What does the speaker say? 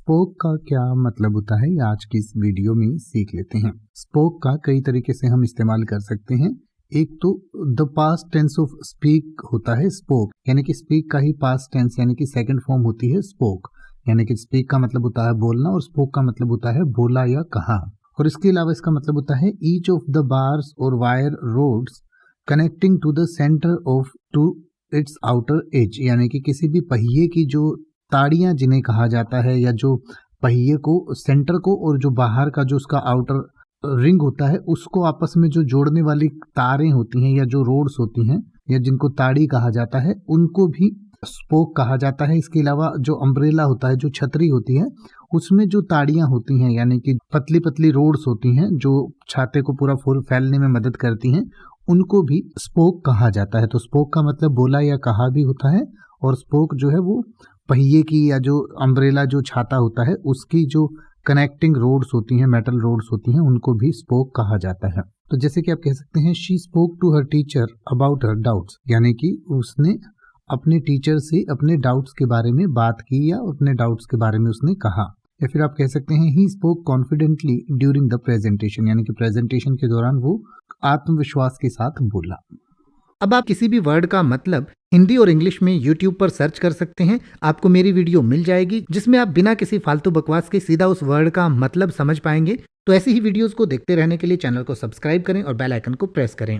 Spoke का क्या मतलब होता है, ये आज की इस वीडियो में सीख लेते हैं। स्पोक का कई तरीके से हम इस्तेमाल कर सकते हैं। एक तो the past tense of speak होता है स्पोक, यानी कि स्पीक का ही पास्ट टेंस यानी कि सेकंड फॉर्म होती है स्पोक, यानी कि स्पीक का मतलब होता है बोलना और स्पोक का मतलब होता है बोला या कहा। और इसके अलावा इसका मतलब होता है ईच ऑफ द बार्स और wire rods connecting to the centre of to its outer edge, यानी कि किसी भी पहिए की जो ताड़ियां जिन्हें कहा जाता है या जो पहिए को सेंटर को और जो बाहर का जो उसका आउटर रिंग होता है उसको आपस में जो जोड़ने वाली तारें होती हैं या जो रोड्स होती हैं या जिनको ताड़ी कहा जाता है उनको भी स्पोक कहा जाता है। इसके अलावा जो अम्ब्रेला होता है, जो छतरी होती है, उसमें जो ताड़ियां होती हैं यानी कि पतली पतली रोड्स होती हैं जो छाते को पूरा फुल फैलने में मदद करती हैं, उनको भी स्पोक कहा जाता है। तो स्पोक का मतलब बोला या कहा भी होता है और स्पोक जो है वो पहिए की या जो अम्ब्रेला जो छाता होता है उसकी जो कनेक्टिंग रोड्स होती हैं, मेटल रोड्स होती हैं, उनको भी स्पोक कहा जाता है। तो जैसे कि आप कह सकते हैं she spoke to her teacher about her doubts, यानी कि उसने अपने टीचर से अपने डाउट्स के बारे में बात की या अपने डाउट्स के बारे में उसने कहा। या फिर आप कह सकते हैं he spoke confidently during the presentation, यानी कि प्रेजेंटेशन के दौरान वो आत्मविश्वास के साथ बोला। अब आप किसी भी वर्ड का मतलब हिंदी और इंग्लिश में YouTube पर सर्च कर सकते हैं। आपको मेरी वीडियो मिल जाएगी जिसमें आप बिना किसी फालतू बकवास के सीधा उस वर्ड का मतलब समझ पाएंगे। तो ऐसी ही वीडियोस को देखते रहने के लिए चैनल को सब्सक्राइब करें और बेल आइकन को प्रेस करें।